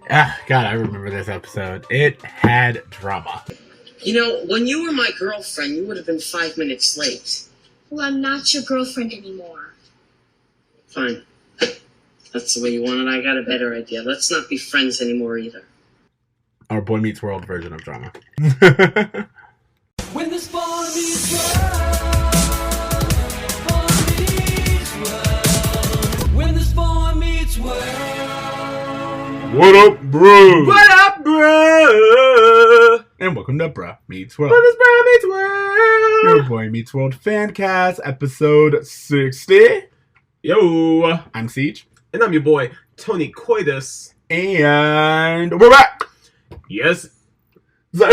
Ah, God, I remember this episode. It had drama. You know, when you were my girlfriend, you would have been 5 minutes late. Well, I'm not your girlfriend anymore. Fine. That's the way you want it. I got a better idea. Let's not be friends anymore either. Our Boy Meets World version of drama. When the spawn meets world, when the spawn meets world. What up, bro? What up, bro? And welcome to Bruh Meets World. What is Bro Meets World? Your Boy Meets World fan cast, episode 60. Yo. I'm Ceej. And I'm your boy, Tony Coitus. And we're back. Yes. Yep,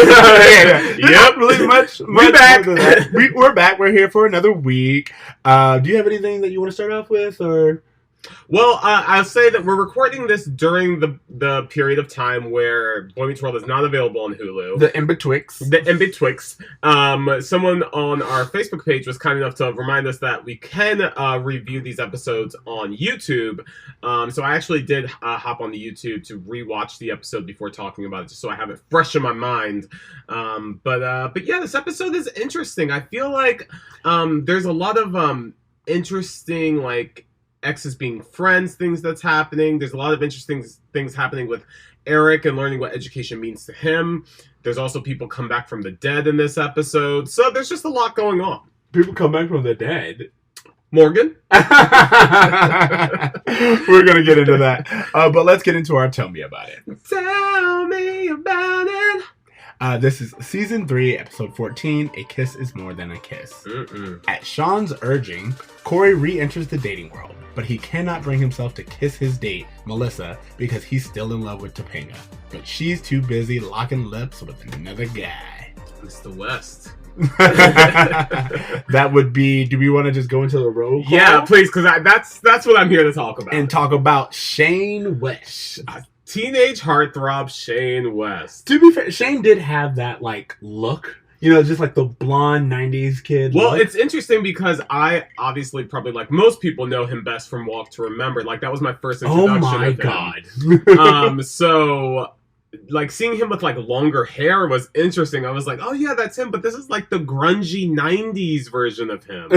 really much. We're back. We're back. We're here for another week. Do you have anything that you want to start off with, or? Well, I'll say that we're recording this during the period of time where Boy Meets World is not available on Hulu. The in-betwixt. The in-betwixt. Someone on our Facebook page was kind enough to remind us that we can review these episodes on YouTube. So I actually did hop on the YouTube to rewatch the episode before talking about it, just so I have it fresh in my mind. But yeah, this episode is interesting. I feel like there's a lot of interesting, like, exes being friends, things that's happening. There's a lot of interesting things happening with Eric and learning what education means to him. There's also people come back from the dead in this episode. So there's just a lot going on. People come back from the dead. Morgan? We're going to get into that. But let's get into our Tell Me About It. Tell me about it. This is Season 3, Episode 14, A Kiss is More Than a Kiss. Mm-mm. At Sean's urging, Corey re-enters the dating world, but he cannot bring himself to kiss his date, Melissa, because he's still in love with Topanga. But she's too busy locking lips with another guy. Mr. West. That would be, do we want to just go into the roll call? Yeah, please, because that's what I'm here to talk about. And talk about Shane West. Teenage heartthrob Shane West. To be fair, Shane did have that, like, look. You know, just like the blonde 90s kid. Well, look. it's interesting because I obviously probably, like most people, know him best from Walk to Remember. Like, that was my first introduction of him. So, like, seeing him with, like, longer hair was interesting. I was like, oh, yeah, that's him. But this is, like, the grungy 90s version of him.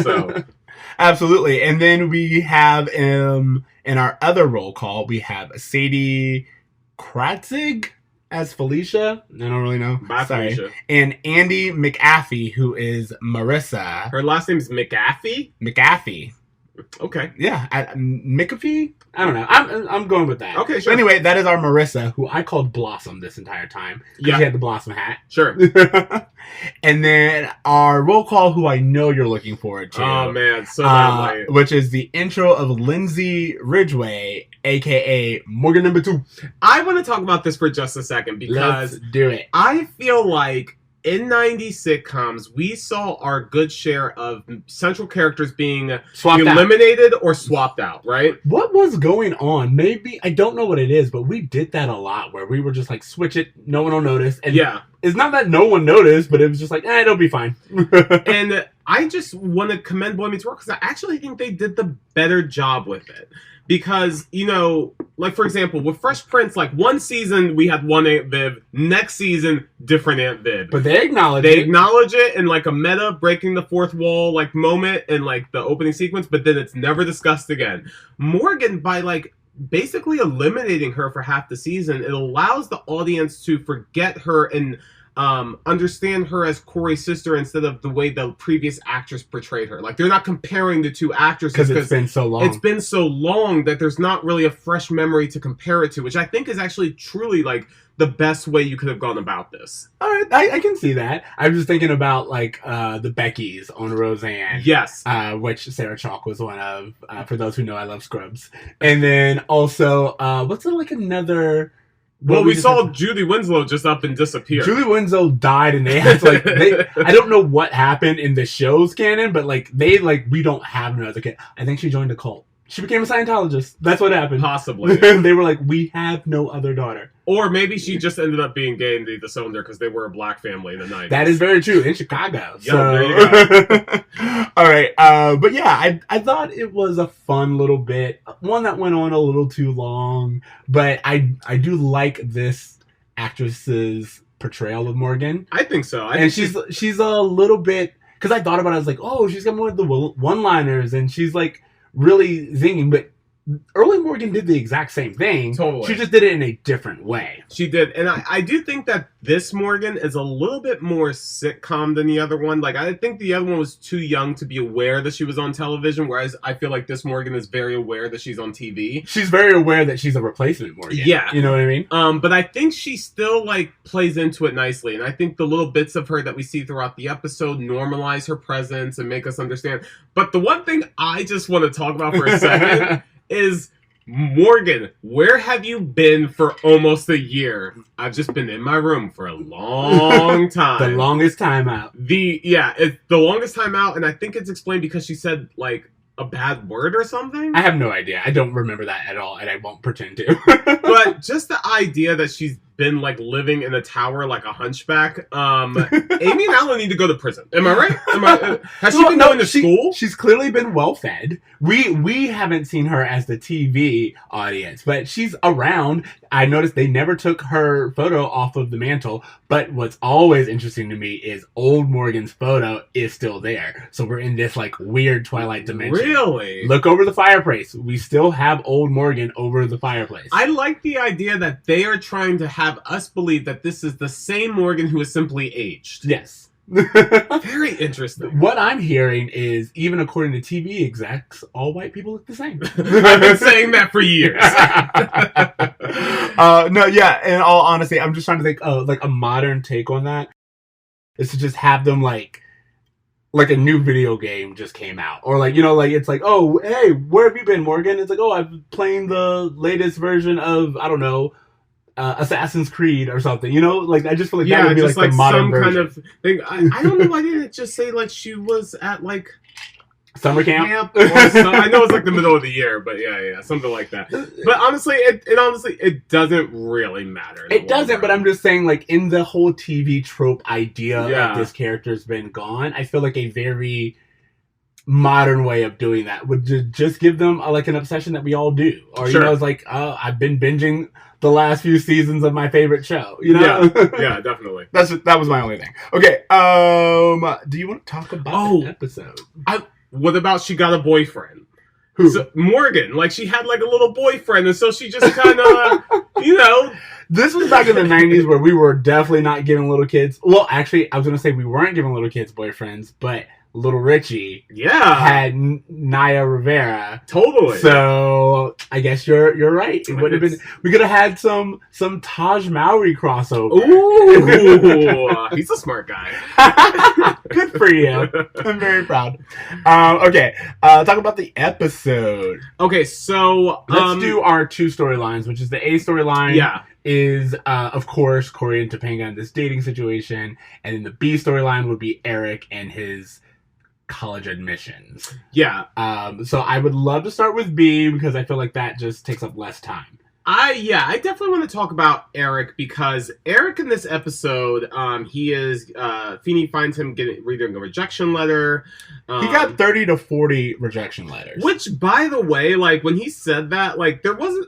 So, absolutely. And then we have, in our other roll call, we have Sadie Kratzig as Felicia. I don't really know. Bye, Sorry. Felicia. And Andy McAfee, who is Marissa. Her last name's McAfee? McAfee. Okay. Yeah. McAfee? I don't know. I'm going with that. Okay, sure. Anyway, that is our Marissa, who I called Blossom this entire time. Yeah. She had the Blossom hat. Sure. And then our roll call, who I know you're looking forward to. Oh, man. So badly. Which is the intro of Lindsay Ridgway, a.k.a. Morgan number 2. I want to talk about this for just a second because let's do it. I feel like in 90s sitcoms, we saw our good share of central characters being Swapped eliminated or swapped out, right? What was going on? Maybe, I don't know what it is, but we did that a lot where we were just like, switch it, no one will notice. And yeah. It's not that no one noticed, but it was just like, it'll be fine. And I just want to commend Boy Meets World because I actually think they did the better job with it. Because, you know, like, for example, with Fresh Prince, like, one season we had one Aunt Viv, next season, different Aunt Viv. But they acknowledge it in, like, a meta breaking the fourth wall, like, moment in, like, the opening sequence, but then it's never discussed again. Morgan, by, like, basically eliminating her for half the season, it allows the audience to forget her and understand her as Corey's sister instead of the way the previous actress portrayed her. Like, they're not comparing the two actresses because it's been so long. It's been so long that there's not really a fresh memory to compare it to, which I think is actually truly, like, the best way you could have gone about this. All right, I can see that. I'm just thinking about, like, the Beckys on Roseanne. Yes. Which Sarah Chalk was one of, for those who know I love Scrubs. And then also, what's like another... Well, we saw Judy Winslow just up and disappear. Judy Winslow died, and they had to, like, I don't know what happened in the show's canon, but, like, we don't have her as a kid. I think she joined a cult. She became a Scientologist. That's what happened. Possibly. They were like, we have no other daughter. Or maybe she just ended up being gay and they disowned her because they were a black family in the 90s. That is very true in Chicago. Yo, So. there you go. All right. But yeah, I thought it was a fun little bit. One that went on a little too long. But I do like this actress's portrayal of Morgan. I think so. And she's a little bit... Because I thought about it, I was like, oh, she's got more of the one-liners. And she's like really zinging. But early Morgan did the exact same thing. Totally. She just did it in a different way. She did. And I do think that this Morgan is a little bit more sitcom than the other one. Like, I think the other one was too young to be aware that she was on television, whereas I feel like this Morgan is very aware that she's on TV. She's very aware that she's a replacement Morgan. Yeah. You know what I mean? But I think she still, like, plays into it nicely. And I think the little bits of her that we see throughout the episode normalize her presence and make us understand. But the one thing I just want to talk about for a second is... Morgan, where have you been for almost a year? I've just been in my room for a long time. The longest time out. It's the longest time out, and I think it's explained because she said, like, a bad word or something? I have no idea. I don't remember that at all, and I won't pretend to. But just the idea that she's been, like, living in a tower like a hunchback, Amy and Alan need to go to prison. Am I right? Has she been going to school? She's clearly been well-fed. We haven't seen her as the TV audience, but she's around. I noticed they never took her photo off of the mantle, but what's always interesting to me is old Morgan's photo is still there. So we're in this, like, weird Twilight dimension. Really? Look over the fireplace. We still have old Morgan over the fireplace. I like the idea that they are trying to have us believe that this is the same Morgan who is simply aged. Yes. Very interesting. What I'm hearing is, even according to TV execs, all white people look the same. I've been saying that for years. No, yeah, in all honesty, I'm just trying to think of, like, a modern take on that is to just have them, like a new video game just came out. Or, like, you know, like, it's like, oh, hey, where have you been, Morgan? It's like, oh, I've been playing the latest version of, I don't know, Assassin's Creed or something, you know? Like, I just feel like that would be, like, the modern version. Some kind of thing. I don't know why didn't it just say, like, she was at, like... Summer camp? I know it's, like, the middle of the year, but yeah, something like that. But honestly, it doesn't really matter. It doesn't, but I'm just saying, like, in the whole TV trope idea of this character's been gone, I feel like a very... modern way of doing that would just give them like an obsession that we all do, or you know, it's like, I've been binging the last few seasons of my favorite show, you know. Yeah, definitely. That was my only thing. Okay, do you want to talk about the episode? What about she got a boyfriend? Who? So, Morgan, like, she had like a little boyfriend, and so she just kind of you know. This was back in the 90s where we were definitely not giving little kids, well, actually I was gonna say we weren't giving little kids boyfriends, but Little Richie had Naya Rivera. Totally. So I guess you're right. It would have been, we could have had some Taj Mowry crossover. Ooh, he's a smart guy. Good for you. I'm very proud. Okay, talk about the episode. Okay, so let's do our two storylines, which is the A storyline. Yeah. Is, of course, Corey and Topanga in this dating situation. And then the B storyline would be Eric and his college admissions. Yeah. So I would love to start with B because I feel like that just takes up less time. I definitely want to talk about Eric because Eric in this episode, he is, Feeny finds him reading a rejection letter. He got 30 to 40 rejection letters. Which, by the way, like, when he said that, like, there wasn't...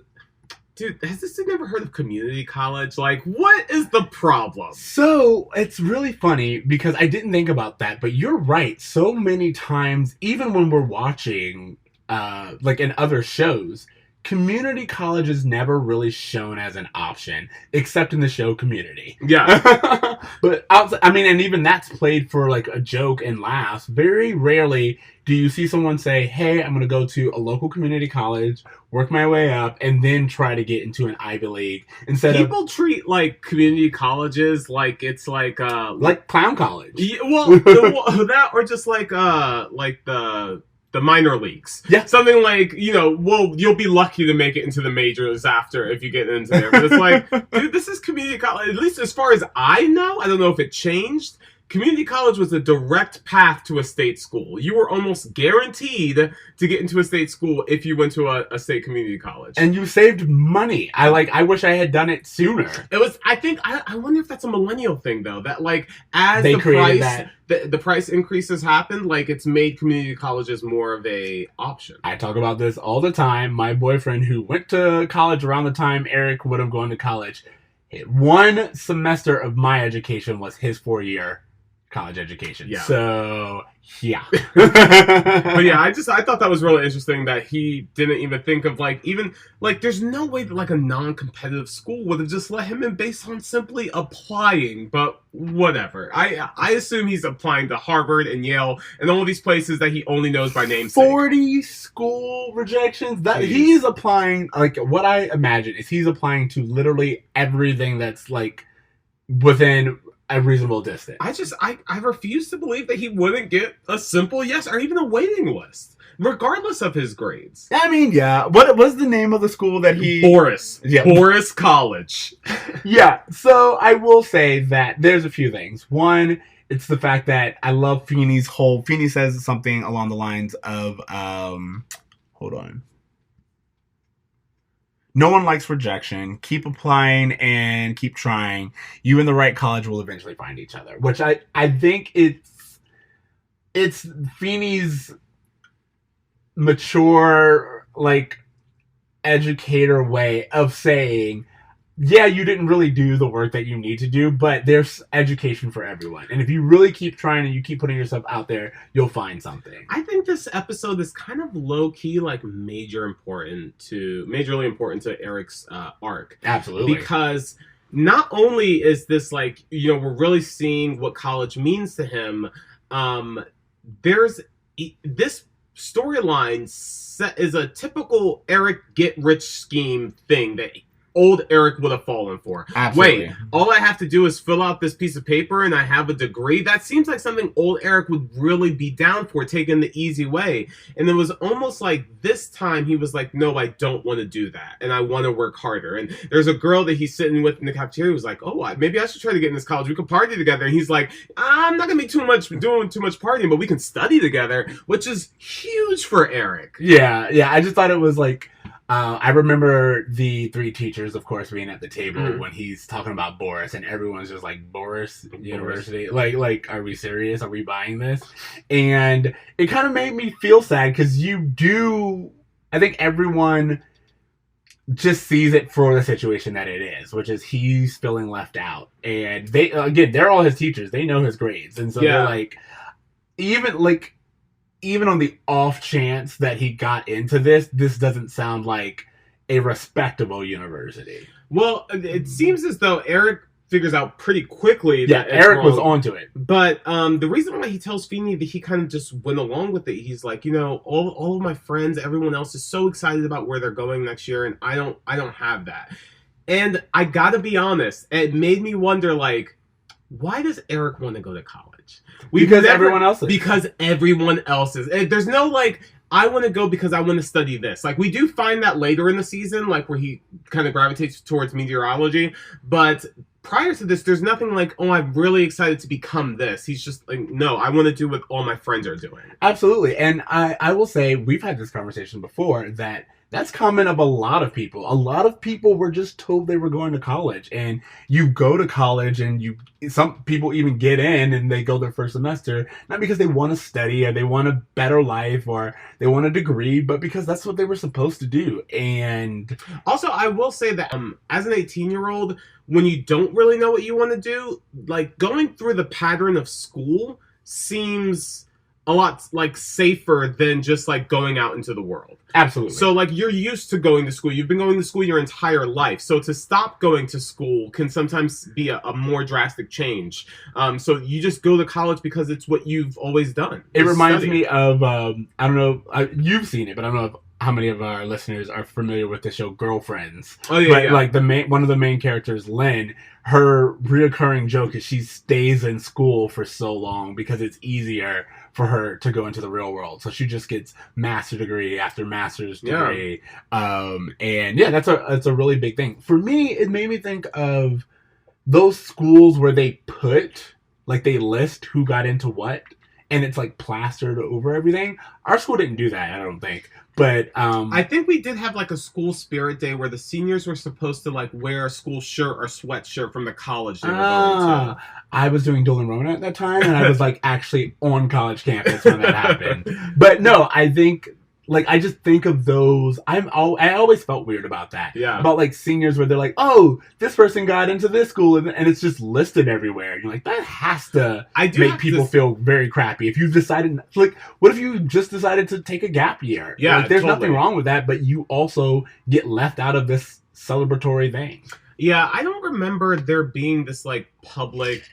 Dude, has this dude never heard of community college? Like, what is the problem? So, it's really funny because I didn't think about that, but you're right. So many times, even when we're watching, like in other shows, community college is never really shown as an option, except in the show Community. Yeah. But, outside, I mean, and even that's played for like a joke and laughs. Very rarely do you see someone say, hey, I'm going to go to a local community college, work my way up, and then try to get into an Ivy League. People treat, like, community colleges like it's like clown college. Yeah, well, that or just like the minor leagues. Yeah. Something like, you know, well, you'll be lucky to make it into the majors after if you get into there. But it's like, dude, this is community college. At least as far as I know, I don't know if it changed. community college was a direct path to a state school. You were almost guaranteed to get into a state school if you went to a state community college. And you saved money. I wish I had done it sooner. It was, I wonder if that's a millennial thing, though. That, like, as They the created price, the price increases happened, like, it's made community colleges more of a option. I talk about this all the time. My boyfriend, who went to college around the time Eric would have gone to college, one semester of my education was his 4-year college education. Yeah. So, yeah. But yeah, I thought that was really interesting that he didn't even think of, like, even, like, there's no way that, like, a non-competitive school would have just let him in based on simply applying, but whatever. I assume he's applying to Harvard and Yale and all these places that he only knows by name. 40 school rejections. That he's applying, like, what I imagine is he's applying to literally everything that's, like, within a reasonable distance. I refuse to believe that he wouldn't get a simple yes or even a waiting list, regardless of his grades. I mean, yeah. What was the name of the school that he... Boris. Yeah. Boris College. Yeah, so I will say that there's a few things. One, it's the fact that I love Feeney's whole... Feeney says something along the lines of, hold on. No one likes rejection. Keep applying and keep trying. You and the right college will eventually find each other. Which I think it's Feeney's mature, like, educator way of saying, yeah, you didn't really do the work that you need to do, but there's education for everyone. And if you really keep trying and you keep putting yourself out there, you'll find something. I think this episode is kind of low-key, like, majorly important to Eric's arc. Absolutely. Because not only is this, like, you know, we're really seeing what college means to him, there's this storyline is a typical Eric get-rich scheme thing that old Eric would have fallen for. Absolutely. Wait, all I have to do is fill out this piece of paper and I have a degree? That seems like something old Eric would really be down for, taking the easy way. And it was almost like this time he was like, no, I don't want to do that. And I want to work harder. And there's a girl that he's sitting with in the cafeteria who was like, oh, maybe I should try to get in this college. We could party together. And he's like, I'm not going to be doing too much partying, but we can study together, which is huge for Eric. Yeah. I just thought it was like, I remember the 3 teachers, of course, being at the table when he's talking about Boris, and everyone's just like, Boris University? Like, are we serious? Are we buying this? And it kind of made me feel sad, because I think everyone just sees it for the situation that it is, which is he's feeling left out. And they're all his teachers. They know his grades. And so they're like, even on the off chance that he got into this doesn't sound like a respectable university. Well, it seems as though Eric figures out pretty quickly that Eric was onto it. But the reason why he tells Feeney that he kind of just went along with it, he's like, you know, all of my friends, everyone else is so excited about where they're going next year, and I don't have that. And I gotta be honest, it made me wonder, like, why does Eric want to go to college? Everyone else is. Because everyone else is. There's no, like, I want to go because I want to study this. Like, we do find that later in the season, like, where he kind of gravitates towards meteorology. But prior to this, there's nothing like, oh, I'm really excited to become this. He's just like, no, I want to do what all my friends are doing. Absolutely. And I will say, we've had this conversation before, that's common of a lot of people. A lot of people were just told they were going to college, and you go to college, and some people even get in and they go their first semester, not because they want to study or they want a better life or they want a degree, but because that's what they were supposed to do. And also, I will say that as an 18-year-old, when you don't really know what you want to do, like, going through the pattern of school seems a lot, like, safer than just, like, going out into the world. Absolutely. So, like, you're used to going to school. You've been going to school your entire life. So to stop going to school can sometimes be a more drastic change. So you just go to college because it's what you've always done. It reminds me of, I don't know, you've seen it, but I don't know if how many of our listeners are familiar with the show Girlfriends. Oh, yeah. Like, one of the main characters, Lynn, her reoccurring joke is she stays in school for so long because it's easier for her to go into the real world. So she just gets master degree after master's degree. And yeah, that's a really big thing. For me, it made me think of those schools where they put like they list who got into what, and it's like plastered over everything. Our school didn't do that, I don't think. But I think we did have like a school spirit day where the seniors were supposed to like wear a school shirt or sweatshirt from the college they were going to. I was doing Dual Enrollment at that time, and I was like actually on college campus when that happened. But no, I think like I just think of those. I always felt weird about that. Yeah. About like seniors where they're like, oh, this person got into this school, and it's just listed everywhere. And you're like, that has to make people feel very crappy. If you decided, like, what if you just decided to take a gap year? Yeah, like, there's totally. nothing wrong with that, but you also get left out of this celebratory thing. Yeah, I don't remember there being this like public,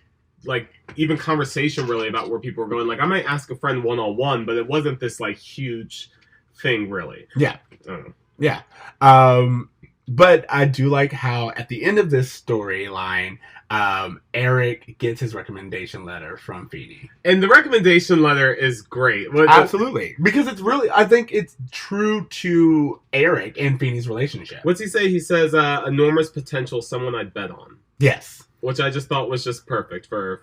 like even conversation really about where people were going. Like I might ask a friend one-on-one, but it wasn't this like huge thing really. Yeah. I don't know. Yeah. But I do like how at the end of this storyline, Eric gets his recommendation letter from Feeney. And the recommendation letter is great. Absolutely. Because it's really, I think it's true to Eric and Feeney's relationship. What's he say? He says, enormous potential, someone I'd bet on. Yes. Which I just thought was just perfect for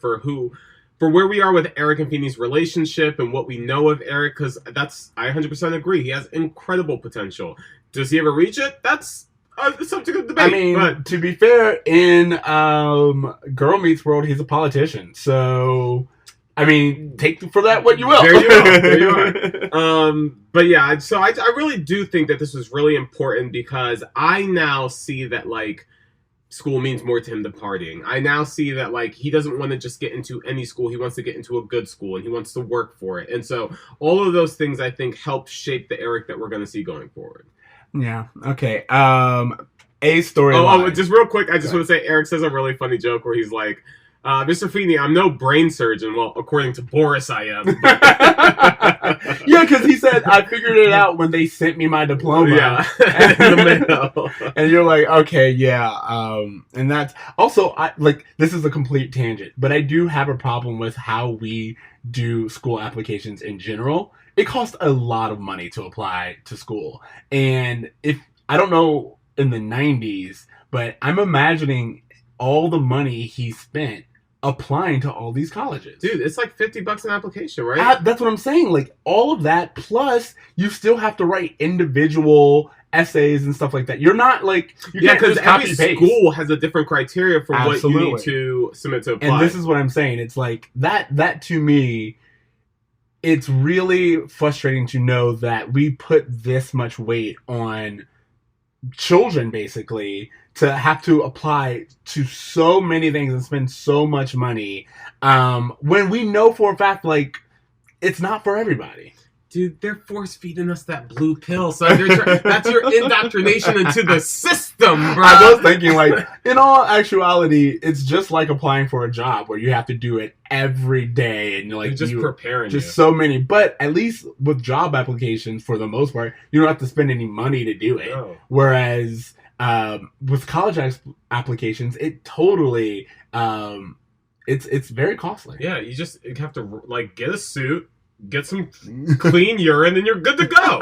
where we are with Eric and Feeney's relationship and what we know of Eric, because I 100% agree. He has incredible potential. Does he ever reach it? That's a subject of debate. I mean, to be fair, in Girl Meets World, he's a politician. So, I mean, take for that what you will. There you go. There you are. But yeah, so I really do think that this was really important because I now see that, like, school means more to him than partying. I now see that, like, he doesn't want to just get into any school. He wants to get into a good school, and he wants to work for it. And so all of those things, I think, help shape the Eric that we're going to see going forward. Yeah. Okay. A story. Oh, just real quick, I just want to say Eric says a really funny joke where he's like, Mr. Feeney, I'm no brain surgeon. Well, according to Boris, I am. Yeah, because he said, I figured it out when they sent me my diploma. Yeah. In the mail. And you're like, okay, yeah. And that's also, this is a complete tangent, but I do have a problem with how we do school applications in general. It costs a lot of money to apply to school. And I don't know in the 90s, but I'm imagining all the money he spent applying to all these colleges. Dude, it's like $50 an application, right? That's what I'm saying. Like, all of that, plus you still have to write individual essays and stuff like that. You're not like, yeah, because every school has a different criteria for Absolutely. What you need to submit to apply. And this is what I'm saying. It's like, that to me, it's really frustrating to know that we put this much weight on children, basically, to have to apply to so many things and spend so much money, when we know for a fact, like, it's not for everybody. Dude, they're force feeding us that blue pill, so that's your indoctrination into the system, bro. I was thinking, like, in all actuality, it's just like applying for a job where you have to do it every day, and you're just preparing just you. So many. But at least with job applications, for the most part, you don't have to spend any money to do it. No. Whereas with college applications, it totally it's very costly. Yeah, you have to like get a suit, get some clean urine, and you're good to go.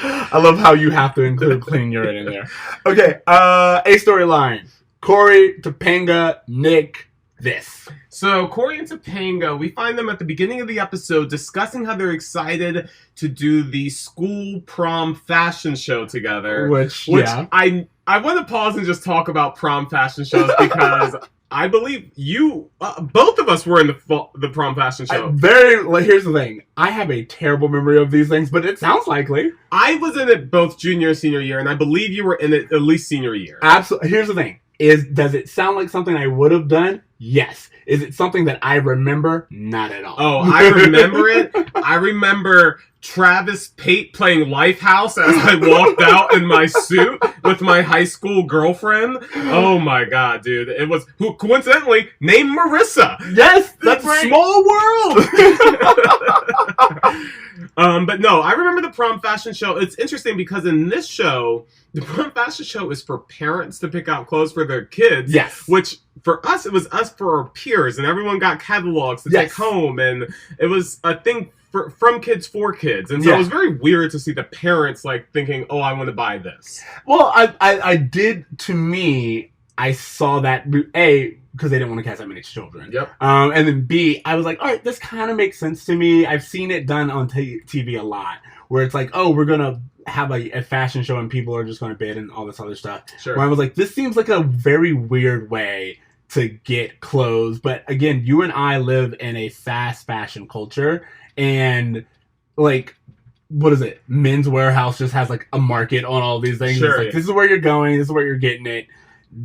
I love how you have to include clean urine in there. Okay, a storyline. Corey, Topanga, Nick, this. So Corey and Topanga, we find them at the beginning of the episode discussing how they're excited to do the school prom fashion show together. Which yeah. I want to pause and just talk about prom fashion shows because I believe you, both of us were in the prom fashion show. Here's the thing. I have a terrible memory of these things, but it sounds likely. I was in it both junior and senior year, and I believe you were in it at least senior year. Absolutely. Here's the thing. Does it sound like something I would have done? Yes. Is it something that I remember? Not at all. Oh, I remember it. I remember Travis Pate playing Lifehouse as I walked out in my suit with my high school girlfriend. Oh my god, dude. It was, who coincidentally named Marissa. Yes, that's right. Small world. But no, I remember the prom fashion show. It's interesting because in this show, the prom fashion show is for parents to pick out clothes for their kids. Yes. Which, for us, it was us for our peers, and everyone got catalogs to take home, and it was a thing from kids for kids. And so it was very weird to see the parents, like, thinking, oh, I want to buy this. Well, I did, to me, I saw that, because they didn't want to cast that many children. Yep. And then B, I was like, all right, this kind of makes sense to me. I've seen it done on TV a lot, where it's like, oh, we're gonna have a fashion show and people are just gonna bid and all this other stuff. Sure. Where I was like, this seems like a very weird way to get clothes. But again, you and I live in a fast fashion culture, and like, what is it? Men's Warehouse just has like a market on all these things. Sure, it's like, this is where you're going, this is where you're getting it.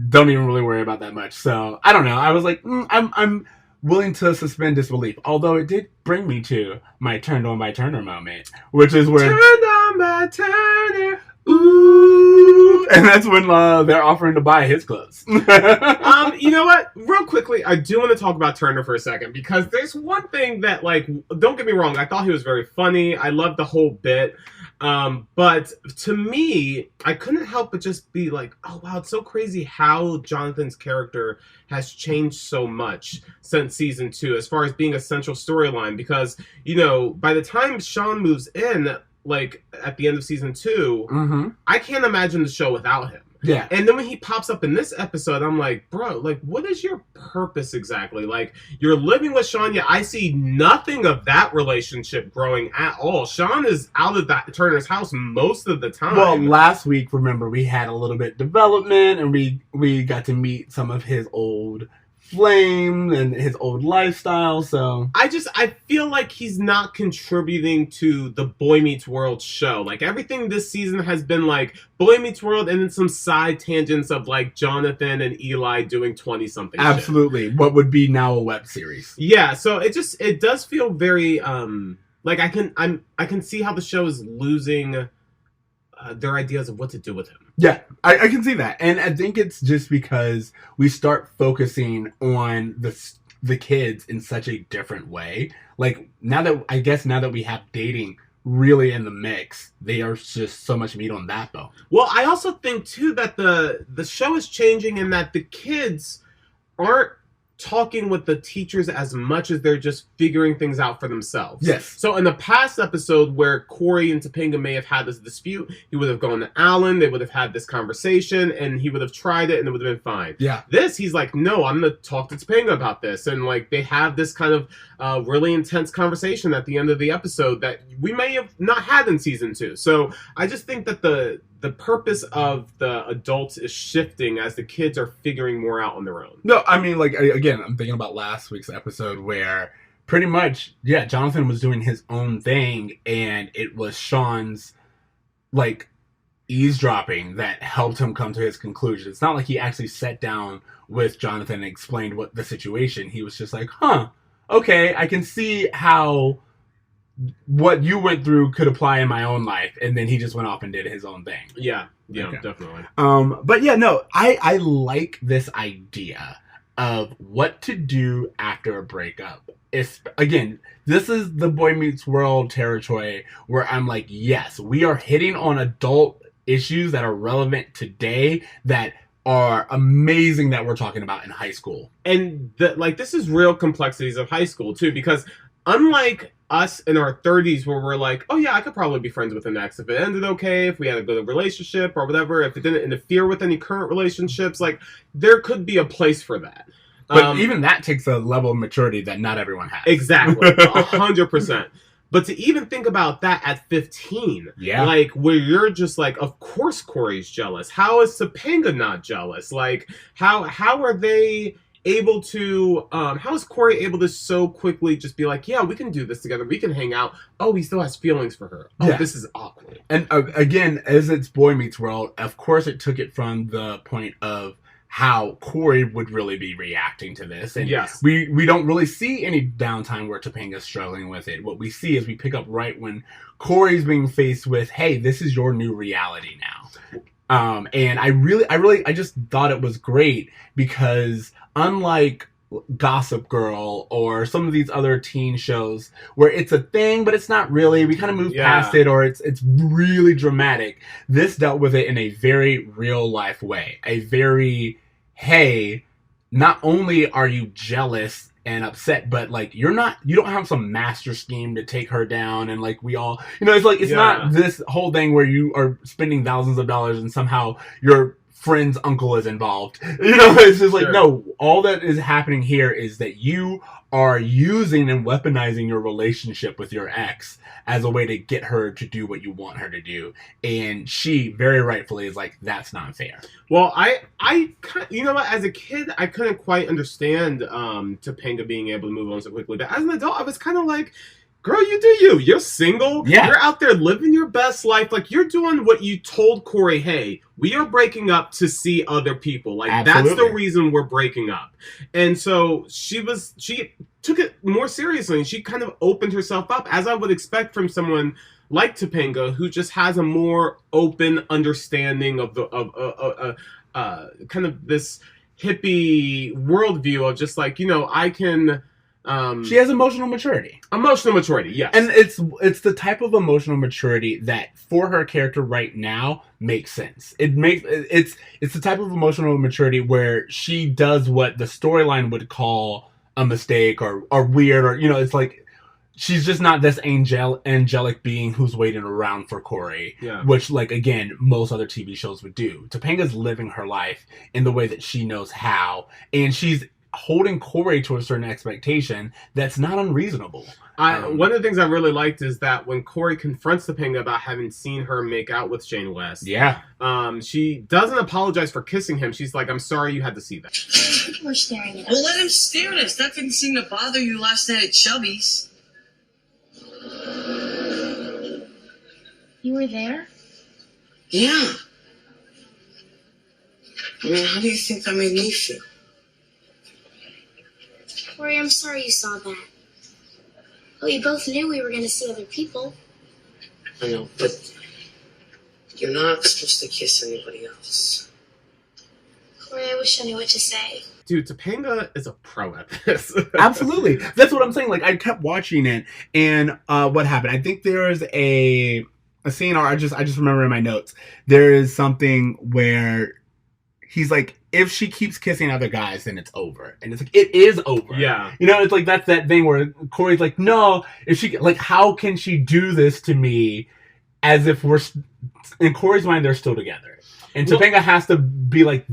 Don't even really worry about that much. So I don't know. I was like, I'm willing to suspend disbelief. Although it did bring me to my turned on by Turner moment, which is where Turned on by Turner. ooh, and that's when they're offering to buy his clothes. You know what? Real quickly, I do want to talk about Turner for a second, because there's one thing that, like, don't get me wrong, I thought he was very funny. I loved the whole bit. But to me, I couldn't help but just be like, oh wow, it's so crazy how Jonathan's character has changed so much since season 2, as far as being a central storyline. Because, you know, by the time Sean moves in, like at the end of season 2, I can't imagine the show without him. Yeah. And then when he pops up in this episode, I'm like, bro, like, what is your purpose exactly? Like, you're living with Sean, yet I see nothing of that relationship growing at all. Sean is out of that Turner's house most of the time. Well, last week, remember, we had a little bit of development, and we got to meet some of his old flames and his old lifestyle. So I feel like he's not contributing to the Boy Meets World show. Like, everything this season has been like Boy Meets World and then some side tangents of like Jonathan and Eli doing 20-something shit. absolutely, what would be now a web series. Yeah, so it does feel very like I can see how the show is losing their ideas of what to do with him. Yeah, I can see that. And I think it's just because we start focusing on the kids in such a different way. Like, now that we have dating really in the mix, they are just so much meat on that bone. Well, I also think too that the show is changing in that the kids aren't talking with the teachers as much as they're just figuring things out for themselves. Yes. So in the past episode where Corey and Topanga may have had this dispute, he would have gone to Alan, they would have had this conversation, and he would have tried it and it would have been fine. Yeah. This, he's like, no, I'm going to talk to Topanga about this. And like, they have this kind of really intense conversation at the end of the episode that we may have not had in season 2. So I just think that the purpose of the adults is shifting as the kids are figuring more out on their own. No, I mean, like, again, I'm thinking about last week's episode where pretty much, yeah, Jonathan was doing his own thing, and it was Sean's, like, eavesdropping that helped him come to his conclusion. It's not like he actually sat down with Jonathan and explained what the situation. He was just like, okay, I can see how what you went through could apply in my own life, and then he just went off and did his own thing. Yeah, Okay. Definitely. But yeah, no, I like this idea of what to do after a breakup. Again, this is the Boy Meets World territory where I'm like, yes, we are hitting on adult issues that are relevant today that are amazing that we're talking about in high school. And this is real complexities of high school too, because unlike us in our 30s where we're like, oh yeah, I could probably be friends with an ex if it ended okay, if we had a good relationship or whatever, if it didn't interfere with any current relationships, like, there could be a place for that. But even that takes a level of maturity that not everyone has. Exactly. 100%. But to even think about that at 15, like, where you're just like, of course Corey's jealous. How is Topanga not jealous? Like, how are they able to, how is Corey able to so quickly just be like, yeah, we can do this together, we can hang out. Oh, he still has feelings for her. Oh, this is awkward. And again, as it's Boy Meets World, of course it took it from the point of how Corey would really be reacting to this. And yes, we don't really see any downtime where Topanga's struggling with it. What we see is we pick up right when Corey's being faced with, hey, this is your new reality now. And I just thought it was great because unlike Gossip Girl or some of these other teen shows where it's a thing, but it's not really, we kind of move past it, or it's really dramatic. This dealt with it in a very real life way. A very, hey, not only are you jealous and upset, but like you don't have some master scheme to take her down, and like we all, it's like, it's not this whole thing where you are spending thousands of dollars and somehow you're friend's uncle is involved. You know, it's just like, Sure. no, all that is happening here is that you are using and weaponizing your relationship with your ex as a way to get her to do what you want her to do. And she very rightfully is like, that's not fair. Well, you know what? As a kid, I couldn't quite understand Topanga being able to move on so quickly. But as an adult, I was kind of like, girl, you do you. You're single. Yeah. You're out there living your best life. Like, you're doing what you told Corey, hey, we are breaking up to see other people. Like, Absolutely. That's the reason we're breaking up. And so she took it more seriously, and she kind of opened herself up, as I would expect from someone like Topanga, who just has a more open understanding of kind of this hippie worldview of just like, you know, I can... She has emotional maturity. Emotional maturity, yes. And it's the type of emotional maturity that for her character right now makes sense. It's the type of emotional maturity where she does what the storyline would call a mistake or weird, or, you know, it's like she's just not this angelic being who's waiting around for Corey, Yeah. which, like, again, most other TV shows would do. Topanga's living her life in the way that she knows how, and she's holding Corey to a certain expectation that's not unreasonable. One of the things I really liked is that when Corey confronts Topanga about having seen her make out with Shane West, Yeah. She doesn't apologize for kissing him. She's like, I'm sorry you had to see that. People are staring at Well, us. let him stare at us. That didn't seem to bother you last night at Chubby's. You were there? Yeah. I mean, how do you think that made me feel? Corey, I'm sorry you saw that. Well, we both knew we were going to see other people. I know, but you're not supposed to kiss anybody else. Corey, I wish I knew what to say. Dude, Topanga is a pro at this. Absolutely. That's what I'm saying. Like, I kept watching it, and what happened? I think there is a scene, or I just remember in my notes, there is something where he's like, if she keeps kissing other guys, then it's over. And it's like, it is over. Yeah. You know, it's like, that's that thing where Corey's like, no, if she, like, how can she do this to me as if in Corey's mind, they're still together. And Topanga has to be like,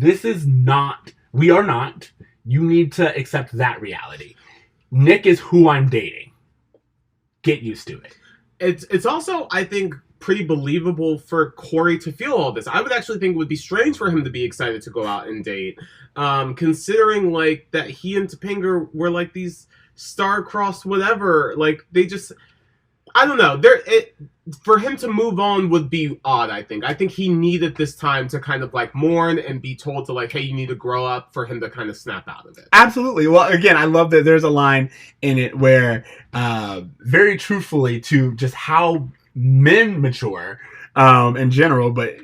we are not. You need to accept that reality. Nick is who I'm dating. Get used to it. It's also, I think, pretty believable for Corey to feel all this. I would actually think it would be strange for him to be excited to go out and date, considering like that he and Topanga were like these star-crossed whatever. Like they just, I don't know. For him to move on would be odd. I think he needed this time to kind of like mourn and be told to like, hey, you need to grow up, for him to kind of snap out of it. Absolutely. Well, again, I love that there's a line in it where, very truthfully to just how men mature in general, but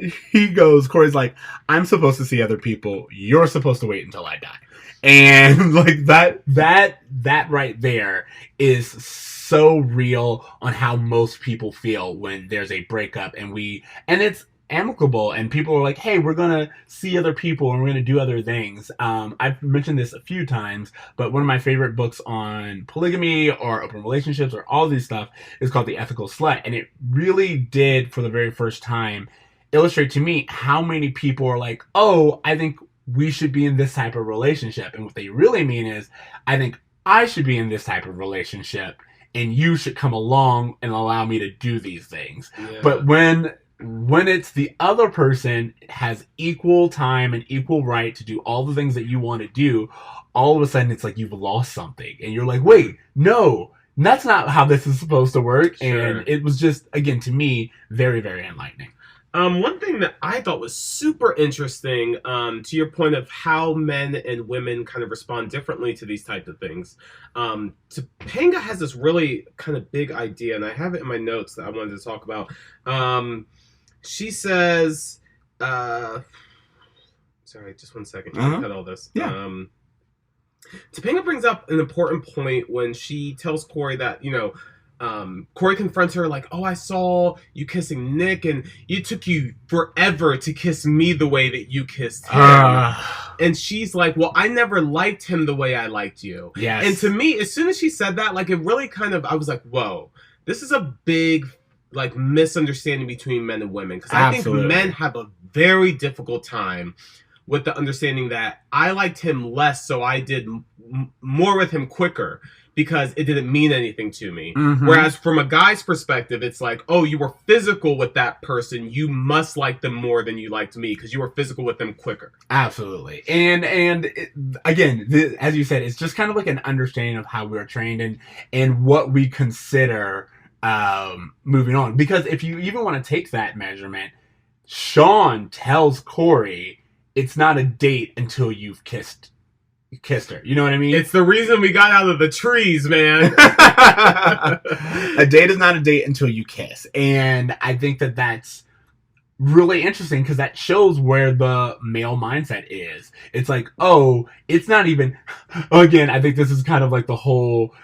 Corey's like, I'm supposed to see other people, you're supposed to wait until I die. And like that right there is so real on how most people feel when there's a breakup, and it's amicable, and people are like, hey, we're gonna see other people and we're gonna do other things. I've mentioned this a few times, but one of my favorite books on polygamy or open relationships or all these stuff is called The Ethical Slut, and it really did, for the very first time, illustrate to me how many people are like, oh, I think we should be in this type of relationship, and what they really mean is, I think I should be in this type of relationship and you should come along and allow me to do these things. Yeah. But when it's the other person has equal time and equal right to do all the things that you want to do, all of a sudden it's like you've lost something. And you're like, wait, no, that's not how this is supposed to work. Sure. And it was just, again, to me, very, very enlightening. One thing that I thought was super interesting, to your point of how men and women kind of respond differently to these types of things. Topanga has this really kind of big idea, and I have it in my notes that I wanted to talk about. She says, sorry, just one second. Uh-huh. Cut all this. Yeah. Topanga brings up an important point when she tells Corey that, Corey confronts her like, oh, I saw you kissing Nick, and it took you forever to kiss me the way that you kissed him. And she's like, well, I never liked him the way I liked you. Yes. And to me, as soon as she said that, like, it really kind of, I was like, whoa, this is a big like misunderstanding between men and women, because I think Absolutely. men have a very difficult time with the understanding that I liked him less, so I did more with him quicker because it didn't mean anything to me. Mhm. Whereas from a guy's perspective, it's like, oh, you were physical with that person, you must like them more than you liked me because you were physical with them quicker. Absolutely. And again, as you said, it's just kind of like an understanding of how we're trained and what we consider moving on. Because if you even want to take that measurement, Sean tells Corey it's not a date until you've kissed her. You know what I mean? It's the reason we got out of the trees, man. A date is not a date until you kiss. And I think that that's really interesting because that shows where the male mindset is. It's like, oh, it's not even... Again, I think this is kind of like the whole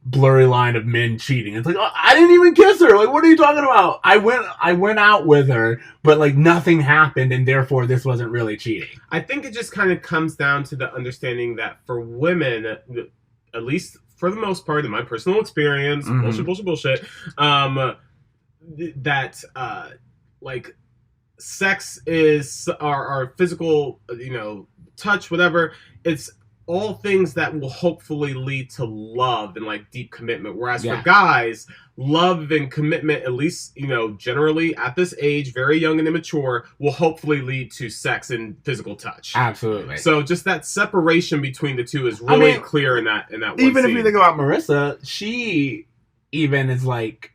blurry line of men cheating. It's like, oh, I didn't even kiss her. Like, what are you talking about? I went out with her, but like nothing happened, and therefore this wasn't really cheating. I think it just kind of comes down to the understanding that for women, at least for the most part, in my personal experience, bullshit, that like sex is our physical, touch, whatever. It's all things that will hopefully lead to love and like deep commitment. Whereas for guys, love and commitment, at least, generally at this age, very young and immature, will hopefully lead to sex and physical touch. Absolutely. So just that separation between the two is really clear in that one even scene. If you think about Marissa, she even is like,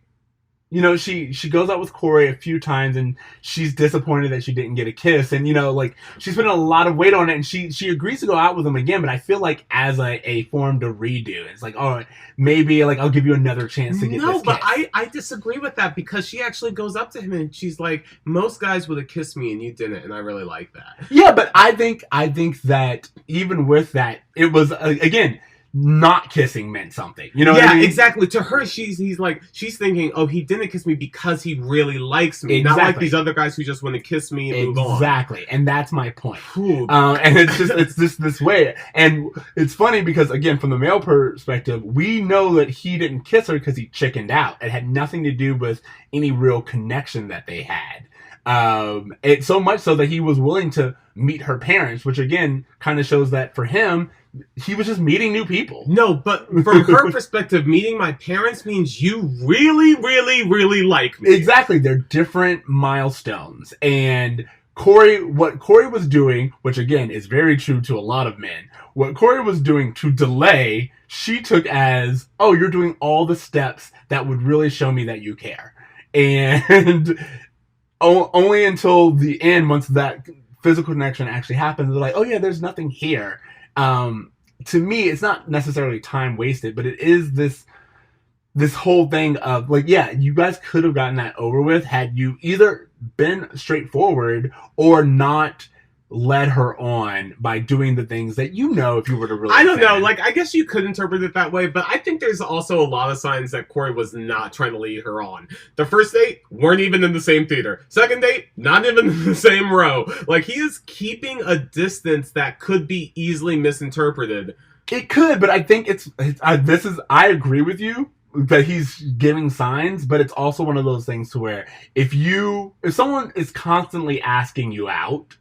she goes out with Corey a few times and she's disappointed that she didn't get a kiss. And, like she's putting a lot of weight on it and she agrees to go out with him again. But I feel like as a form to redo, it's like, oh, maybe like I'll give you another chance to get this kiss. No, but I disagree with that because she actually goes up to him and she's like, most guys would have kissed me and you didn't. And I really like that. Yeah, but I think that even with that, it was, again, not kissing meant something. You know what I mean? Exactly. To her, she's thinking, oh, he didn't kiss me because he really likes me. Exactly. Not like these other guys who just want to kiss me and move on. Exactly. And that's my point. And it's just this way. And it's funny because, again, from the male perspective, we know that he didn't kiss her because he chickened out. It had nothing to do with any real connection that they had. It's so much so that he was willing to meet her parents, which again kind of shows that for him, he was just meeting new people. No, but from her perspective, meeting my parents means you really, really, really like me. Exactly. They're different milestones. And what Corey was doing, which again is very true to a lot of men, what Corey was doing to delay, she took as, oh, you're doing all the steps that would really show me that you care. And only until the end, once that physical connection actually happens, they're like, oh yeah, there's nothing here. To me, it's not necessarily time wasted, but it is this whole thing of like, yeah, you guys could have gotten that over with had you either been straightforward or not led her on by doing the things that if you were to really I don't know, like I guess you could interpret it that way, but I think there's also a lot of signs that Corey was not trying to lead her on. The first date, weren't even in the same theater. Second date, not even in the same row. Like he is keeping a distance that could be easily misinterpreted. It could, but I think I agree with you that he's giving signs, but it's also one of those things to where if someone is constantly asking you out,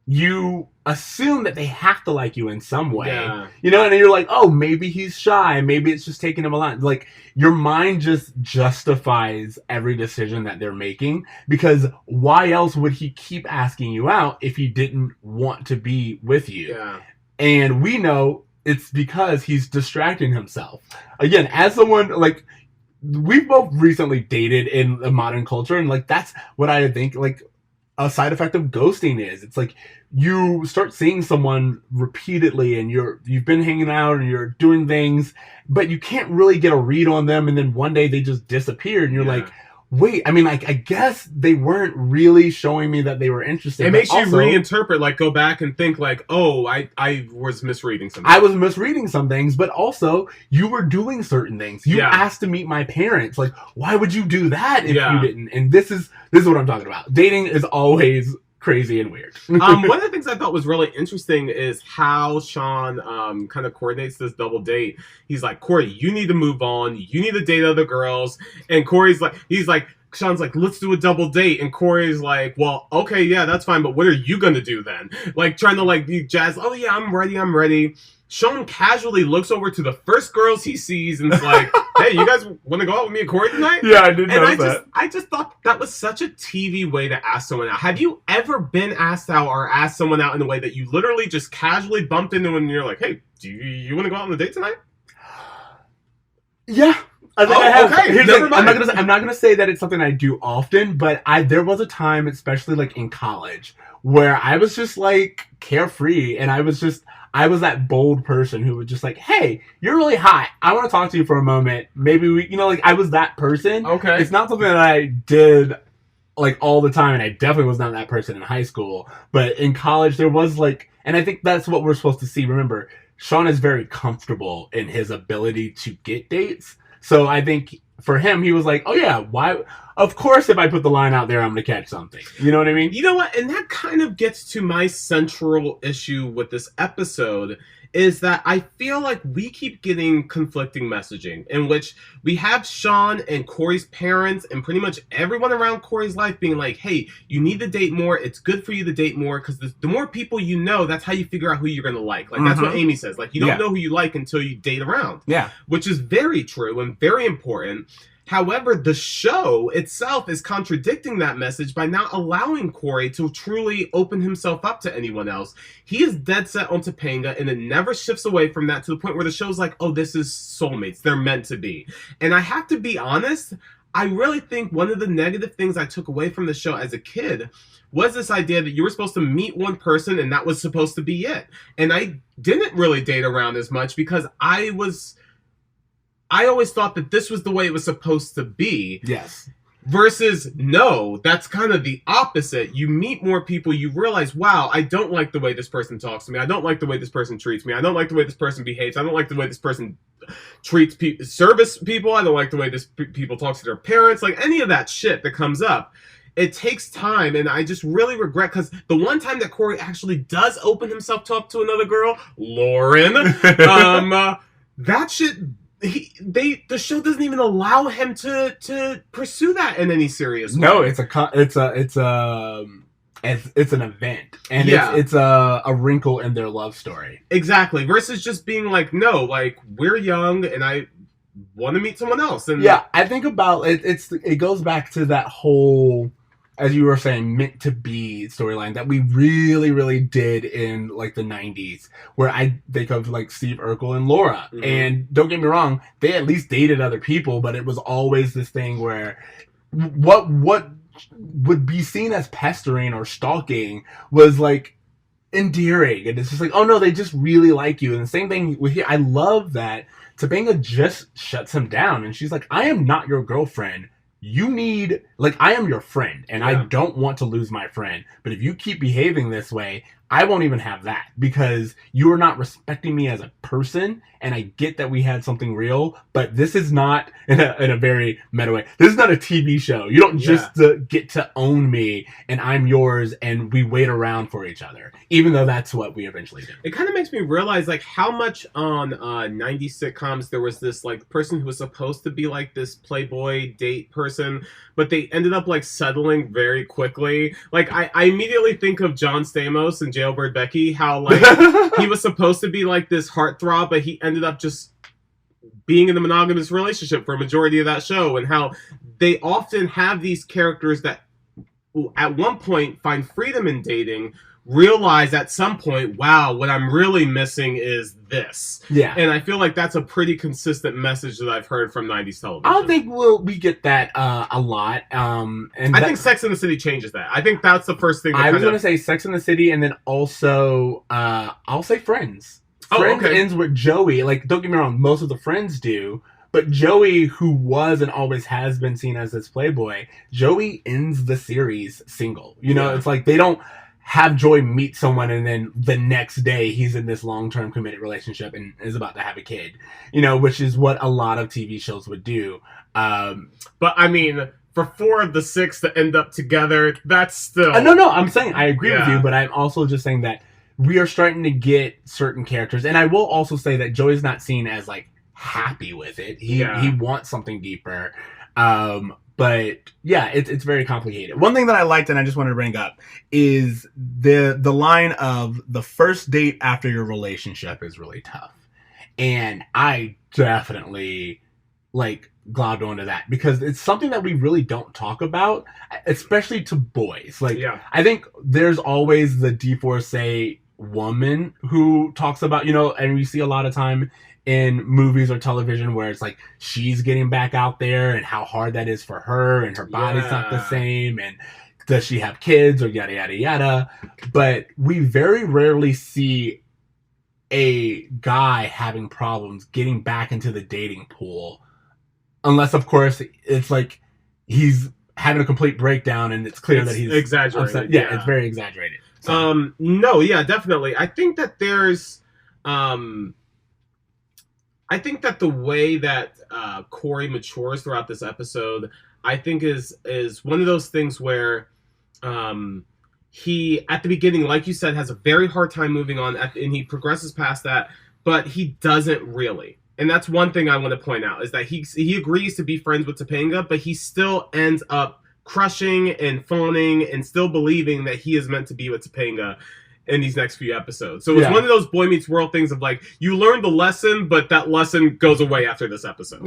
you assume that they have to like you in some way. Yeah. And then you're like, oh, maybe he's shy. Maybe it's just taking him a lot. Like, your mind just justifies every decision that they're making because why else would he keep asking you out if he didn't want to be with you? Yeah. And we know it's because he's distracting himself. Again, as someone, like, we've both recently dated in the modern culture, and, like, that's what I think, like, a side effect of ghosting is. It's like you start seeing someone repeatedly and you've been hanging out and you're doing things, but you can't really get a read on them, and then one day they just disappear and you're like, wait, I mean, like, I guess they weren't really showing me that they were interested. It makes you reinterpret, like, go back and think, like, oh, I was misreading something. I was misreading some things, but also, you were doing certain things. You asked to meet my parents. Like, why would you do that if you didn't? And this is what I'm talking about. Dating is always crazy and weird. One of the things I thought was really interesting is how Sean kind of coordinates this double date. He's like, Corey, you need to move on. You need to date other girls. And Corey's like, he's like, Sean's like, let's do a double date. And Corey's like, well, okay, yeah, that's fine. But what are you going to do then? Like, trying to, like, be jazz. Oh, yeah, I'm ready. Sean casually looks over to the first girls he sees and is like, hey, you guys want to go out with me and Corey tonight? Yeah, I did know that. I just thought that was such a TV way to ask someone out. Have you ever been asked out or asked someone out in a way that you literally just casually bumped into and you're like, hey, do you want to go out on a date tonight? Yeah. I think I have. Okay. I'm not gonna say that it's something I do often, but there was a time, especially like in college, where I was just like carefree, and I was that bold person who was just like, hey, you're really hot. I want to talk to you for a moment. Maybe I was that person. Okay. It's not something that I did like all the time, and I definitely was not that person in high school. But in college, there was like, and I think that's what we're supposed to see. Remember, Sean is very comfortable in his ability to get dates. So I think for him, he was like, oh yeah, why? Of course, if I put the line out there, I'm going to catch something. You know what I mean? You know what? And that kind of gets to my central issue with this episode, is that I feel like we keep getting conflicting messaging in which we have Sean and Corey's parents and pretty much everyone around Corey's life being like, hey, you need to date more. It's good for you to date more because the more people you know, that's how you figure out who you're going to like. Like, that's what Amy says. Like, you don't know who you like until you date around. Yeah. Which is very true and very important. However, the show itself is contradicting that message by not allowing Corey to truly open himself up to anyone else. He is dead set on Topanga, and it never shifts away from that to the point where the show's like, oh, this is soulmates. They're meant to be. And I have to be honest, I really think one of the negative things I took away from the show as a kid was this idea that you were supposed to meet one person and that was supposed to be it. And I didn't really date around as much because I always thought that this was the way it was supposed to be. Yes. Versus, no, that's kind of the opposite. You meet more people, you realize, wow, I don't like the way this person talks to me. I don't like the way this person treats me. I don't like the way this person behaves. I don't like the way this person treats service people. I don't like the way this people talk to their parents. Like, any of that shit that comes up. It takes time, and I just really regret, because the one time that Corey actually does open himself up to another girl, Lauren, that shit... the show doesn't even allow him to pursue that in any serious way. No, it's an event, and it's a wrinkle in their love story. Exactly. Versus just being like, no, like, we're young and I want to meet someone else. And yeah, I think about it. It goes back to that whole, as you were saying, meant to be storyline that we really, really did in like the 90s, where I think of like Steve Urkel and Laura. Mm-hmm. And don't get me wrong, they at least dated other people, but it was always this thing where what would be seen as pestering or stalking was like endearing. And it's just like, oh no, they just really like you. And the same thing with here. I love that Topanga just shuts him down and she's like, I am not your girlfriend. You need, like, I am your friend, and I don't want to lose my friend. But if you keep behaving this way, I won't even have that, because you are not respecting me as a person, and I get that we had something real, but this is not, in a very meta way, this is not a TV show. You don't just get to own me, and I'm yours, and we wait around for each other, even though that's what we eventually do. It kind of makes me realize, like, how much on 90s sitcoms there was this, like, person who was supposed to be, like, this playboy date person, but they ended up, like, settling very quickly. Like, I immediately think of John Stamos and Jailbird Becky, how, like, he was supposed to be, like, this heartthrob, but he ended up just being in a monogamous relationship for a majority of that show, and how they often have these characters that at one point find freedom in dating, realize at some point, wow, what I'm really missing is this. Yeah. And I feel like that's a pretty consistent message that I've heard from 90s television. I don't think we get that a lot. And I think Sex and the City changes that. I think that's the first thing. I was going to say Sex and the City, and then also I'll say Friends. Friends ends with Joey. Like, don't get me wrong, most of the Friends do. But Joey, who was and always has been seen as this playboy, Joey ends the series single. You know, it's like they don't have Joy meet someone and then the next day he's in this long-term committed relationship and is about to have a kid. You know, which is what a lot of TV shows would do. But, I mean, for 4 of the 6 to end up together, that's still... No, I'm saying I agree with you, but I'm also just saying that we are starting to get certain characters. And I will also say that Joey's not seen as, like, happy with it. He wants something deeper. But But yeah, it's very complicated. One thing that I liked and I just wanted to bring up is the line of the first date after your relationship is really tough. And I definitely globbed onto that because it's something that we really don't talk about, especially to boys. I think there's always the divorcee woman who talks about, and we see a lot of time in movies or television where it's like she's getting back out there and how hard that is for her and her body's not the same and does she have kids or yada yada yada. But we very rarely see a guy having problems getting back into the dating pool unless of course it's like he's having a complete breakdown and it's clear that he's exaggerated. Upset. Yeah, it's very exaggerated. So. No, yeah, definitely. I think that there's I think that the way that Corey matures throughout this episode, I think is one of those things where he, at the beginning, like you said, has a very hard time moving on, and he progresses past that, but he doesn't really. And that's one thing I want to point out, is that he agrees to be friends with Topanga, but he still ends up crushing and fawning and still believing that he is meant to be with Topanga in these next few episodes. So it's one of those Boy Meets World things of like, you learned the lesson, but that lesson goes away after this episode.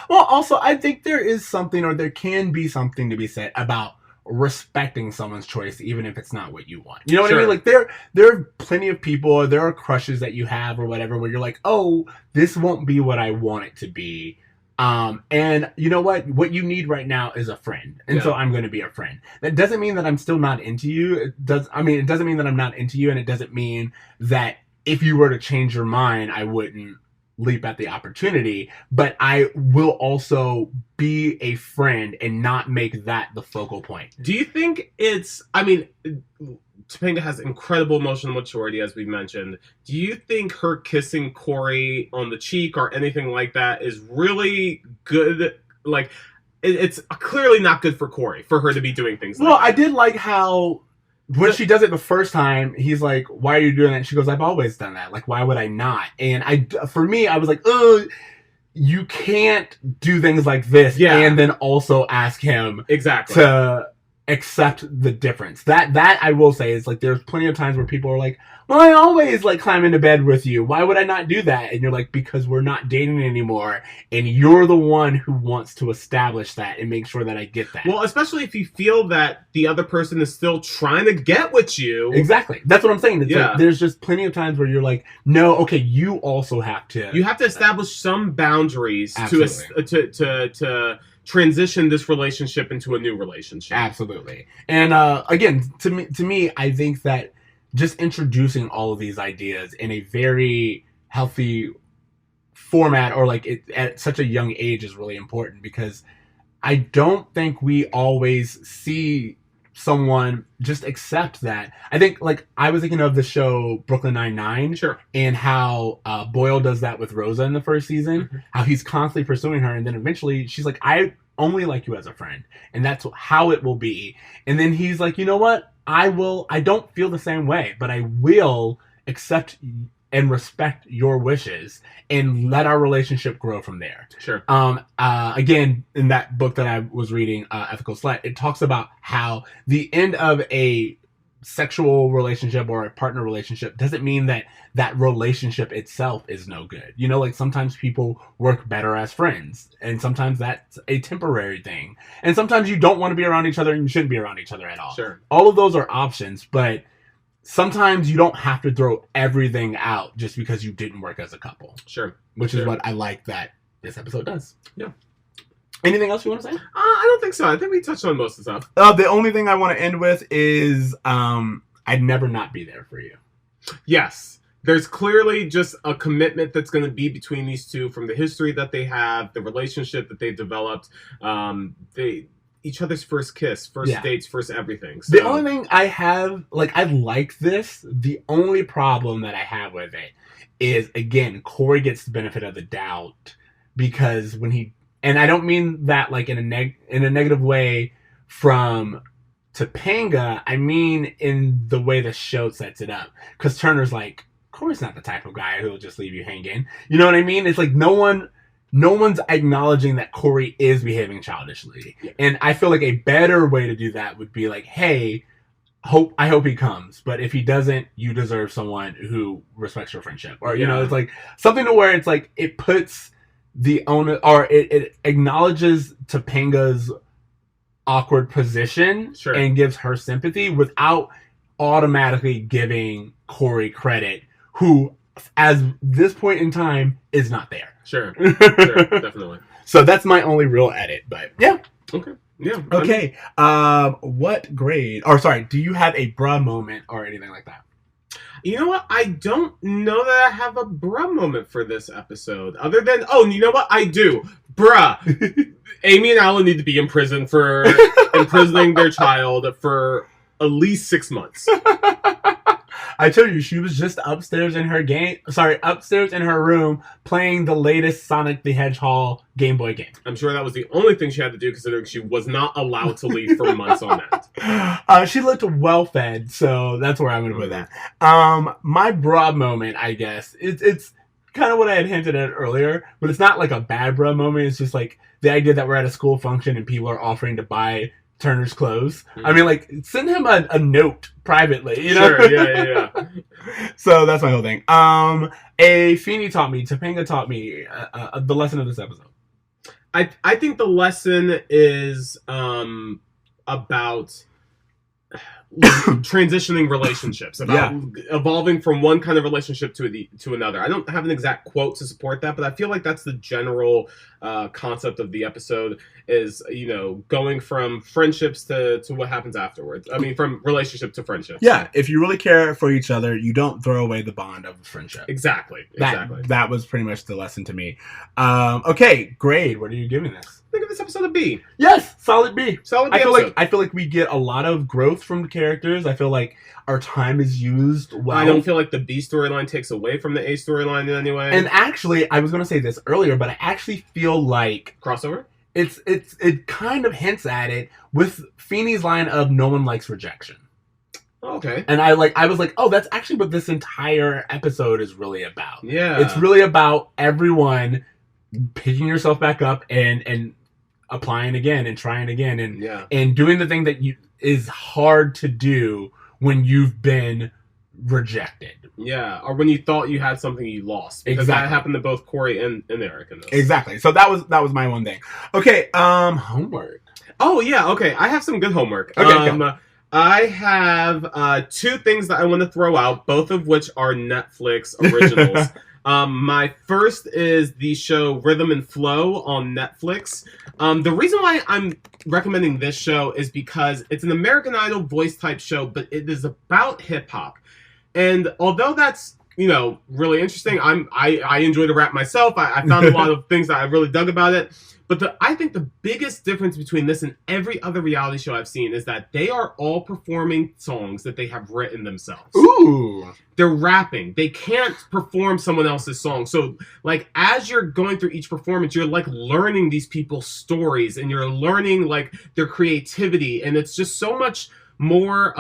Well, also, I think there is something, or there can be something to be said about respecting someone's choice, even if it's not what you want. You know what I mean? Like, there are plenty of people, or there are crushes that you have or whatever, where you're like, oh, this won't be what I want it to be. And you know what you need right now is a friend. And so I'm going to be a friend. That doesn't mean that I'm still not into you. It doesn't mean that I'm not into you. And it doesn't mean that if you were to change your mind, I wouldn't leap at the opportunity, but I will also be a friend and not make that the focal point. Do you think Topanga has incredible emotional maturity, as we mentioned. Do you think her kissing Corey on the cheek or anything like that is really good? Like, it's clearly not good for Corey, for her to be doing things like that. Well, I did like how when she does it the first time, he's like, why are you doing that? And she goes, I've always done that. Like, why would I not? And for me, I was like, oh, you can't do things like this and then also ask him to accept the difference. That I will say is like, there's plenty of times where people are like, well, I always like climb into bed with you. Why would I not do that? And you're like, because we're not dating anymore, and you're the one who wants to establish that and make sure that I get that. Well, especially if you feel that the other person is still trying to get with you. Exactly. That's what I'm saying. It's like, there's just plenty of times where you're like, no, okay, you also have to. You have to establish some boundaries to transition this relationship into a new relationship. Absolutely. And again, to me, I think that just introducing all of these ideas in a very healthy format, or like at such a young age, is really important, because I don't think we always see someone just accept that. I think, like, I was thinking of the show Brooklyn Nine-Nine, and how Boyle does that with Rosa in the first season, how he's constantly pursuing her, and then eventually she's like, I only like you as a friend, and that's how it will be. And then he's like, you know what? I don't feel the same way, but I will accept and respect your wishes and let our relationship grow from there. Again, in that book that I was reading, Ethical Slut, it talks about how the end of a sexual relationship or a partner relationship doesn't mean that that relationship itself is no good. You know, like, sometimes people work better as friends, and sometimes that's a temporary thing, and sometimes you don't want to be around each other and you shouldn't be around each other at all. All of those are options, but sometimes you don't have to throw everything out just because you didn't work as a couple. Which is what I like that this episode does. Anything else you want to say? I don't think so. I think we touched on most of the stuff. The only thing I want to end with is I'd never not be there for you. Yes. There's clearly just a commitment that's going to be between these two, from the history that they have, the relationship that they've developed, each other's first kiss, first dates, first everything. So. The only thing I have, like, I like this. The only problem that I have with it is, again, Corey gets the benefit of the doubt, because when he, and I don't mean that like in a negative way from Topanga, I mean in the way the show sets it up. Because Turner's like, Corey's not the type of guy who'll just leave you hanging. You know what I mean? It's like, no one no one's acknowledging that Corey is behaving childishly. Yeah. And I feel like a better way to do that would be like, hey, I hope he comes, but if he doesn't, you deserve someone who respects your friendship. Or, you know, it's like something to where it's like it puts the owner, or it acknowledges Topanga's awkward position and gives her sympathy without automatically giving Corey credit, who, as this point in time, is not there. Sure, definitely. So that's my only real edit, but yeah. Okay. Yeah. Okay. What grade? Or sorry, do you have a bruh moment or anything like that? You know what? I don't know that I have a bruh moment for this episode. Other than, you know what? I do. Bruh. Amy and Alan need to be in prison for imprisoning their child for at least 6 months. I told you, she was just upstairs in her room playing the latest Sonic the Hedgehog Game Boy game. I'm sure that was the only thing she had to do, considering she was not allowed to leave for months on that. She looked well fed, so that's where I'm going to put that. My bruh moment, I guess, it's kind of what I had hinted at earlier, but it's not like a bad bruh moment. It's just like the idea that we're at a school function and people are offering to buy Turner's clothes. Mm-hmm. I mean, like, send him a note privately, you know? Sure, yeah. So that's my whole thing. Topanga taught me the lesson of this episode. I think the lesson is about transitioning relationships, about evolving from one kind of relationship to another. I don't have an exact quote to support that, but I feel like that's the general concept of the episode, is, you know, going from friendships to what happens afterwards. I mean, from relationship to friendship. Yeah, if you really care for each other, you don't throw away the bond of a friendship. Exactly. That was pretty much the lesson to me. Okay, grade. What are you giving this? I think of this episode a B. Yes, solid B. Solid B. I feel like we get a lot of growth from the characters. I feel like our time is used well. I don't feel like the B storyline takes away from the A storyline in any way. And actually, I was going to say this earlier, but I actually feel like crossover. It kind of hints at it with Feeney's line of "No one likes rejection." Okay. And I was like, oh, that's actually what this entire episode is really about. Yeah. It's really about everyone picking yourself back up and applying again and trying again and doing the thing that is hard to do when you've been rejected. Yeah, or when you thought you had something you lost. Because that happened to both Corey and Eric in this. Exactly. So that was my one thing. Okay, homework. Oh yeah, okay. I have some good homework. Okay, I have 2 things that I want to throw out, both of which are Netflix originals. My first is the show Rhythm and Flow on Netflix. The reason why I'm recommending this show is because it's an American Idol voice type show, but it is about hip hop. And although that's, you know, really interesting, I enjoy to rap myself. I found a lot of things that I really dug about it. But I think the biggest difference between this and every other reality show I've seen is that they are all performing songs that they have written themselves. Ooh. They're rapping. They can't perform someone else's song. So, like, as you're going through each performance, you're, like, learning these people's stories and you're learning, like, their creativity. And it's just so much more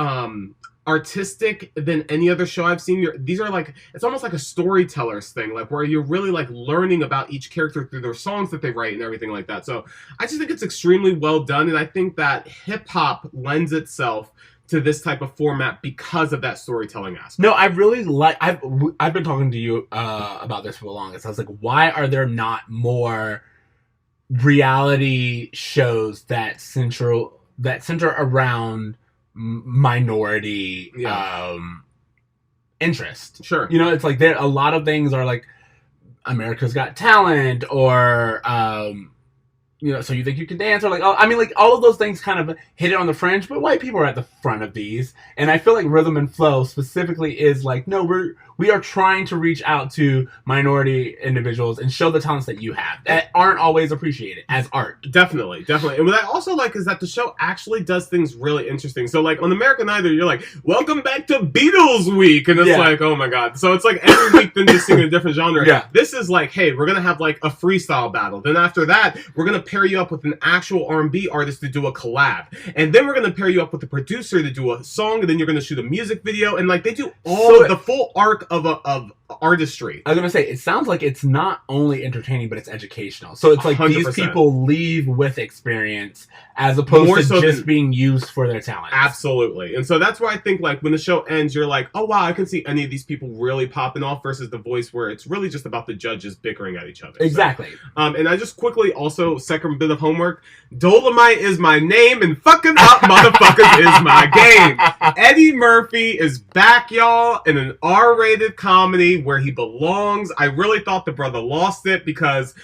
artistic than any other show I've seen. These are like, it's almost like a storyteller's thing, like where you're really like learning about each character through their songs that they write and everything like that. So I just think it's extremely well done, and I think that hip hop lends itself to this type of format because of that storytelling aspect. No, I really like. I've been talking to you about this for the longest. I was like, why are there not more reality shows that center around minority interest? Sure. You know, it's like there a lot of things are like America's Got Talent or you know, So You Think You Can Dance, or like, I mean, like all of those things kind of hit it on the fringe, but white people are at the front of these. And I feel like Rhythm and Flow specifically is like, no, we are trying to reach out to minority individuals and show the talents that you have that aren't always appreciated as art. Definitely. And what I also like is that the show actually does things really interesting. So like on American Idol, you're like, welcome back to Beatles Week. And it's like, oh my God. So it's like every week then just singing a different genre. Yeah. This is like, hey, we're going to have like a freestyle battle. Then after that, we're going to pair you up with an actual R&B artist to do a collab. And then we're going to pair you up with a producer to do a song. And then you're going to shoot a music video. And like they do all the full arc of artistry. I was gonna say, it sounds like it's not only entertaining, but it's educational. So it's like 100%. These people leave with experience as opposed More to so just than- being used for their talent. Absolutely. And so that's where I think, like, when the show ends, you're like, oh, wow, I can see any of these people really popping off versus The Voice, where it's really just about the judges bickering at each other. Exactly. So, and I just quickly also, second bit of homework, Dolomite is my name and fucking up motherfuckers is my game. Eddie Murphy is back, y'all, in an R-rated comedy where he belongs. I really thought the brother lost it because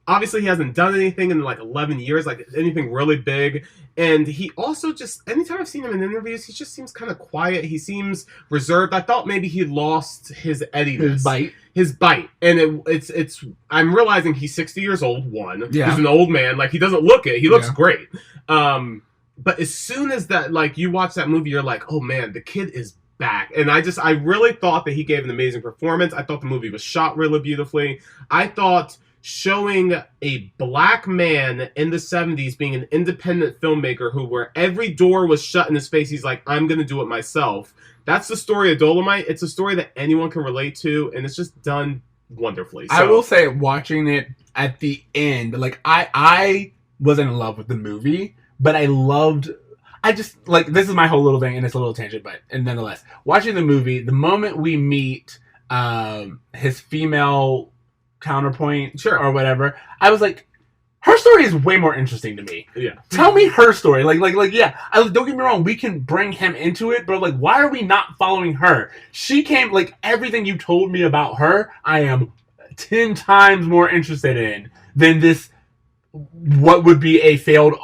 obviously he hasn't done anything in like 11 years, like anything really big. And he also just, anytime I've seen him in interviews, he just seems kind of quiet. He seems reserved. I thought maybe he lost his Eddie-ness. His bite. And it's I'm realizing he's 60 years old, one. Yeah. He's an old man. Like, he doesn't look it. He looks Yeah. great. But as soon as that, like, you watch that movie, you're like, oh man, the kid is back. And I really thought that he gave an amazing performance. I thought the movie was shot really beautifully. I thought showing a black man in the 70s being an independent filmmaker where every door was shut in his face, he's like, I'm going to do it myself. That's the story of Dolomite. It's a story that anyone can relate to, and it's just done wonderfully. So, I will say, watching it at the end, like, I wasn't in love with the movie, but I just, like, this is my whole little thing, and it's a little tangent, but, and nonetheless, watching the movie, the moment we meet his female counterpoint or whatever, I was like, her story is way more interesting to me. Yeah. Tell me her story. Like, yeah. Don't get me wrong. We can bring him into it, but like, why are we not following her? She came, like, everything you told me about her, I am 10 times more interested in than this, what would be a failed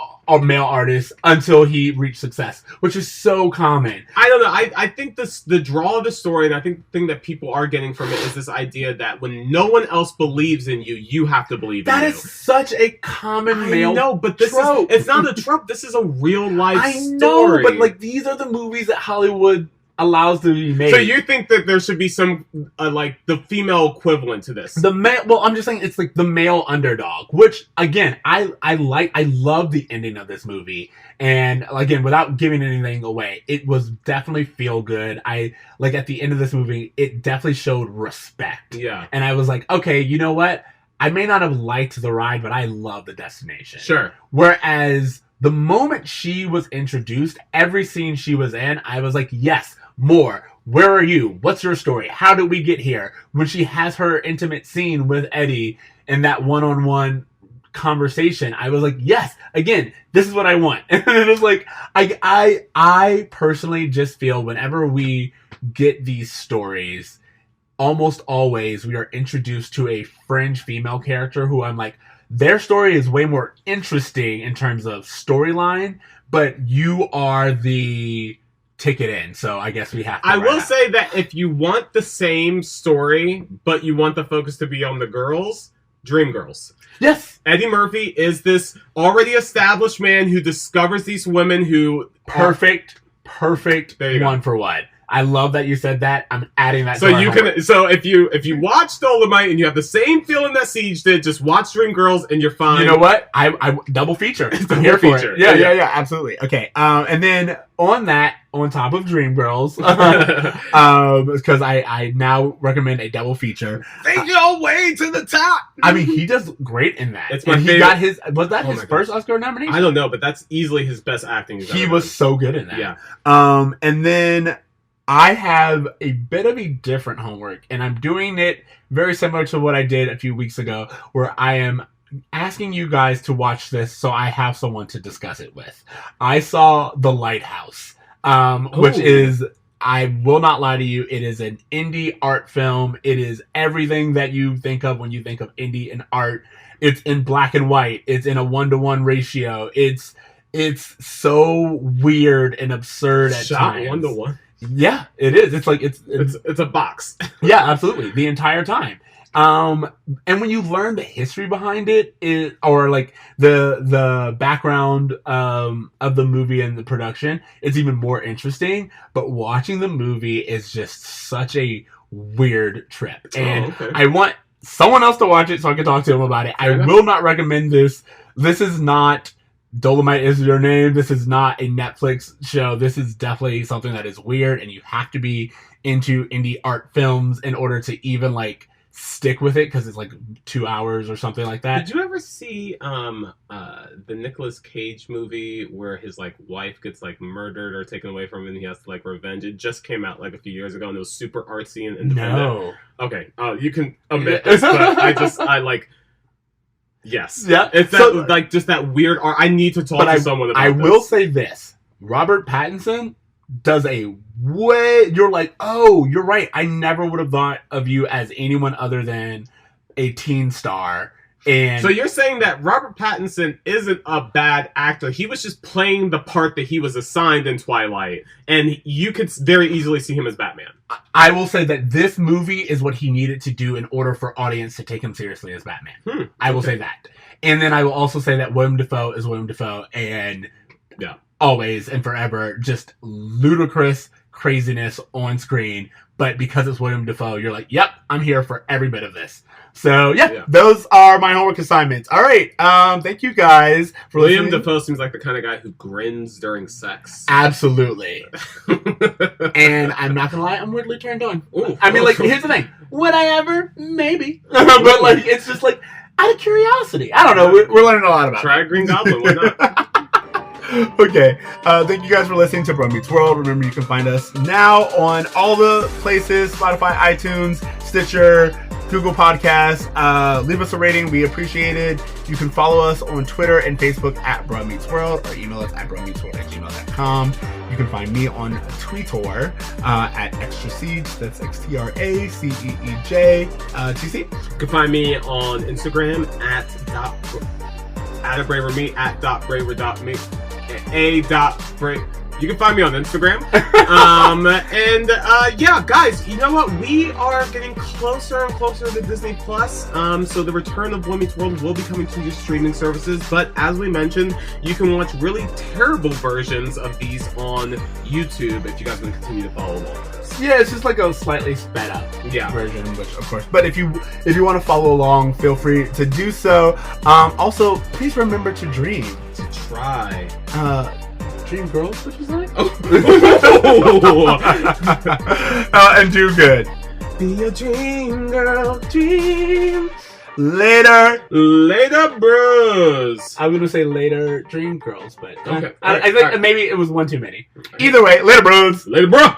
male artist until he reached success, which is so common. I don't know. I think the draw of the story, and I think the thing that people are getting from it is this idea that when no one else believes in you, you have to believe in you. That is such a common male No, but this trope. it's not a trope. This is a real life I story. know, but like, these are the movies that Hollywood allows to be made. So you think that there should be some like the female equivalent to this? The male, well, I'm just saying it's like the male underdog, which again, I love the ending of this movie, and again, without giving anything away, it was definitely feel good. I like at the end of this movie, it definitely showed respect. Yeah, and I was like, okay, you know what? I may not have liked the ride, but I love the destination. Sure. Whereas the moment she was introduced, every scene she was in, I was like, yes, more. Where are you? What's your story? How did we get here? When she has her intimate scene with Eddie and that one-on-one conversation, I was like, yes, again, this is what I want. And it was like, I personally just feel whenever we get these stories, almost always we are introduced to a fringe female character who I'm like, their story is way more interesting in terms of storyline, but you are the ticket in, so I guess we have to. I will say that if you want the same story, but you want the focus to be on the girls, Dreamgirls. Yes. Eddie Murphy is this already established man who discovers these women who... Perfect There you go. one for one. I love that you said that. I'm adding that So to our you homework. can. So if you watch Dolomite and you have the same feeling that Ceej did, just watch Dreamgirls and you're fine. You know what? I double feature. I'm Double here for feature. it. Yeah, absolutely. Okay. And then on that, on top of Dreamgirls, because I now recommend a double feature. Make your way to the top. I mean, he does great in that. It's my and he favorite. got his. Was that Oh his my first gosh. Oscar nomination? I don't know, but that's easily his best acting. he's He ever was done. so good in that. Yeah. And then I have a bit of a different homework, and I'm doing it very similar to what I did a few weeks ago, where I am asking you guys to watch this so I have someone to discuss it with. I saw The Lighthouse, which is, I will not lie to you, it is an indie art film. It is everything that you think of when you think of indie and art. It's in black and white. It's in a 1-to-1 ratio. It's so weird and absurd at Shot times. 1-to-1. Yeah, it is. It's like it's a box. Yeah, absolutely. The entire time. And when you learn the history behind it, or like the background of the movie and the production, it's even more interesting. But watching the movie is just such a weird trip. And okay. I want someone else to watch it so I can talk to them about it. I will not recommend this. This is not Dolomite Is Your Name. This is not a Netflix show. This is definitely something that is weird, and you have to be into indie art films in order to even like stick with it because it's like 2 hours or something like that. Did you ever see the Nicolas Cage movie where his like wife gets like murdered or taken away from him and he has to like revenge? It just came out like a few years ago and it was super artsy and independent. No. Okay. You can omit this, but I like. Yes. Yeah. It's that like just that weird art. I need to talk to someone about I this. will say this: Robert Pattinson does a way. You're like, oh, you're right. I never would have thought of you as anyone other than a teen star. And so you're saying that Robert Pattinson isn't a bad actor. He was just playing the part that he was assigned in Twilight, and you could very easily see him as Batman. I will say that this movie is what he needed to do in order for audience to take him seriously as Batman. I will say that. And then I will also say that Willem Dafoe is Willem Dafoe, and always and forever just ludicrous craziness on screen. But because it's Willem Dafoe, you're like, yep, I'm here for every bit of this. So, those are my homework assignments. All right. Thank you guys for listening. Willem Dafoe seems like the kind of guy who grins during sex. Absolutely. And I'm not going to lie, I'm weirdly turned on. Ooh. I mean, like, here's the thing. Would I ever? Maybe. But, like, it's just, like, out of curiosity. I don't know. We're learning a lot about it. Try Green Goblin. Why not? Okay. Thank you guys for listening to Bro Meets World. Remember, you can find us now on all the places: Spotify, iTunes, Stitcher, Google Podcasts. Leave us a rating. We appreciate it. You can follow us on Twitter and Facebook at Bro Meets World, or email us at bromeetsworld@gmail.com. You can find me on Twitter at Extra Ceej. That's XTRACEEJ. TC? You can find me on Instagram at @abraverme @braver.me You can find me on Instagram. Guys, you know what? We are getting closer and closer to Disney Plus. So the return of Boy Meets World will be coming to your streaming services. But as we mentioned, you can watch really terrible versions of these on YouTube if you guys want to continue to follow along with us. Yeah, it's just like a slightly sped up version, which of course. But if you want to follow along, feel free to do so. Also, please remember to dream. To try. Dream girls, what you say? Oh. And do good. Be a dream girl, dream. Later, bros. I'm gonna say later, dream girls, but okay. I think maybe it was one too many. Either way, later, bros. Later, bro.